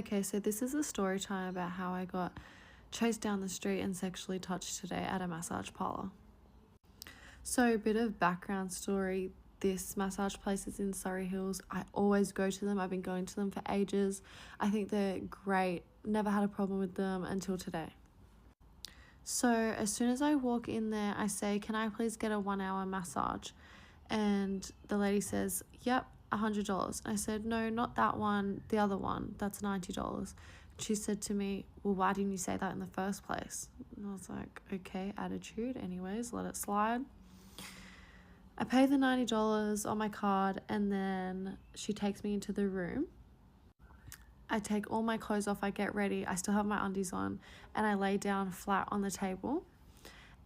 Okay, so this is a story time about how I got chased down the street and sexually touched today at a massage parlor. So, a bit of background story. This massage place is in Surrey Hills. I always go to them. I've been going to them for ages. I think they're great. Never had a problem with them until today. So, as soon as I walk in there, I say, "Can I please get a 1 hour massage?" And the lady says, "Yep, $100. I said, "No, not that one, the other one. That's $90. She said to me, "Well, why didn't you say that in the first place?" And I was like, okay, attitude. Anyways, let it slide. I pay the $90 on my card, and then she takes me into the room. I take all my clothes off, I get ready, I still have my undies on, and I lay down flat on the table.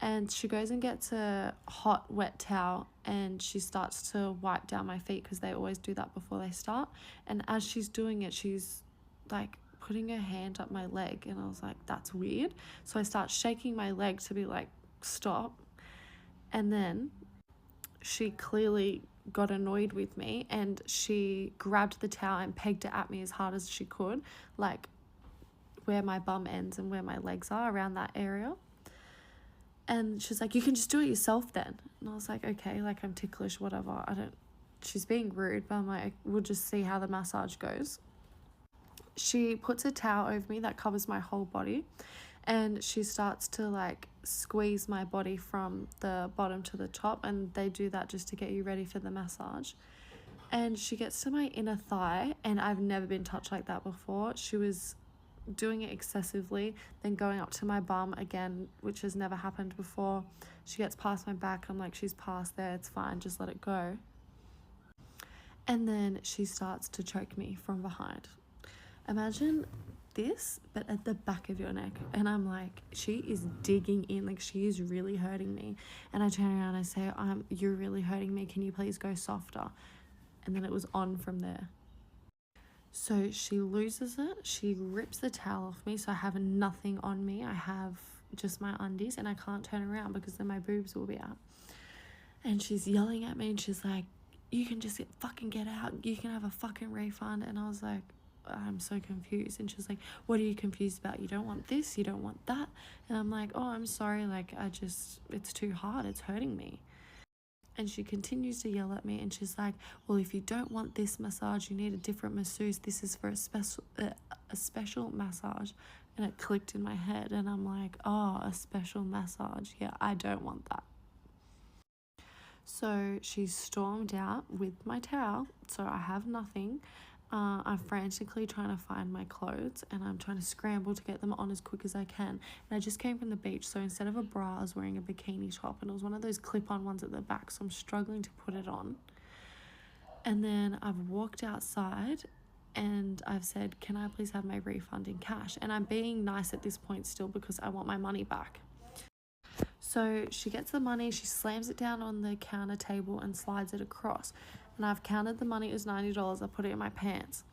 And she goes and gets a hot, wet towel, and she starts to wipe down my feet because they always do that before they start. And as she's doing it, she's like putting her hand up my leg, and I was like, that's weird. So I start shaking my leg to be like, stop. And then she clearly got annoyed with me, and she grabbed the towel and pegged it at me as hard as she could, like where my bum ends and where my legs are, around that area. And she's like, "You can just do it yourself then." And I was like, okay, like I'm ticklish, whatever. She's being rude, but I'm like, we'll just see how the massage goes. She puts a towel over me that covers my whole body, and she starts to like squeeze my body from the bottom to the top, and they do that just to get you ready for the massage. And she gets to my inner thigh, and I've never been touched like that before. She was doing it excessively, then going up to my bum again, which has never happened before. She gets past my back. I'm like, she's past there, it's fine, just let it go. And then she starts to choke me from behind. Imagine this, but at the back of your neck. And I'm like, she is digging in, like she is really hurting me. And I turn around and I say, "You're really hurting me, can you please go softer?" And then it was on from there. So she loses it. She rips the towel off me, so I have nothing on me. I have just my undies, and I can't turn around because then my boobs will be out. And she's yelling at me, and she's like, "You can just fucking get out. You can have a fucking refund." And I was like, I'm so confused. And she's like, "What are you confused about? You don't want this, you don't want that." And I'm like, "Oh, I'm sorry, like it's too hard, it's hurting me." And she continues to yell at me, and she's like, "Well, if you don't want this massage, you need a different masseuse. This is for a special massage." And it clicked in my head, and I'm like, oh, a special massage. Yeah, I don't want that. So she stormed out with my towel, so I have nothing. I'm frantically trying to find my clothes, and I'm trying to scramble to get them on as quick as I can. And I just came from the beach, so instead of a bra, I was wearing a bikini top, and it was one of those clip-on ones at the back, so I'm struggling to put it on. And then I've walked outside, and I've said, "Can I please have my refund in cash?" And I'm being nice at this point still because I want my money back. So she gets the money, she slams it down on the counter table and slides it across. And I've counted the money, it was $90. I put it in my pants.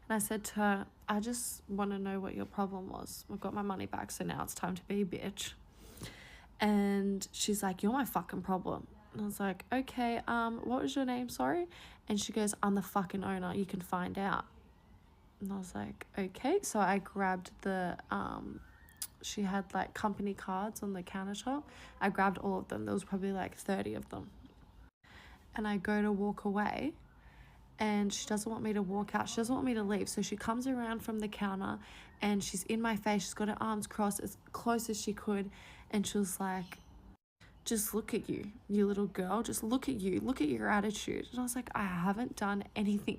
And I said to her, "I just want to know what your problem was. I've got my money back, so now it's time to be a bitch." And she's like, "You're my fucking problem." And I was like, okay, what was your name, sorry? And she goes, "I'm the fucking owner, you can find out." And I was like, okay. So I grabbed the, she had like company cards on the countertop. I grabbed all of them. There was probably like 30 of them. And I go to walk away, and she doesn't want me to walk out. She doesn't want me to leave. So she comes around from the counter, and she's in my face. She's got her arms crossed as close as she could. And she was like, "Just look at you, you little girl. Just look at you. Look at your attitude." And I was like, I haven't done anything.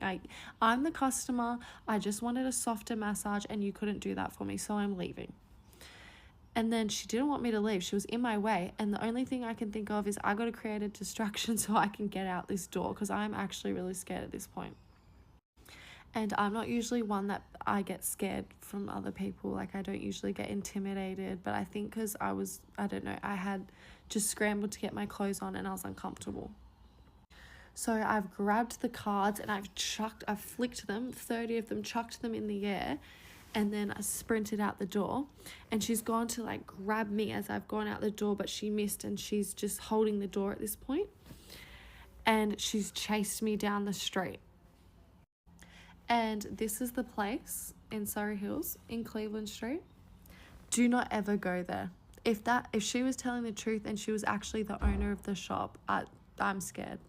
I'm the customer. I just wanted a softer massage, and you couldn't do that for me, so I'm leaving. And then she didn't want me to leave. She was in my way. And the only thing I can think of is I got to create a distraction so I can get out this door, because I'm actually really scared at this point. And I'm not usually one that I get scared from other people. Like, I don't usually get intimidated. But I think because I don't know, I had just scrambled to get my clothes on, and I was uncomfortable. So I've grabbed the cards, and I've flicked them, 30 of them, chucked them in the air. And then I sprinted out the door, and she's gone to like grab me as I've gone out the door, but she missed, and she's just holding the door at this point. And she's chased me down the street. And this is the place. in Surrey Hills in Cleveland Street. Do not ever go there. If she was telling the truth and she was actually the owner of the shop, I'm scared.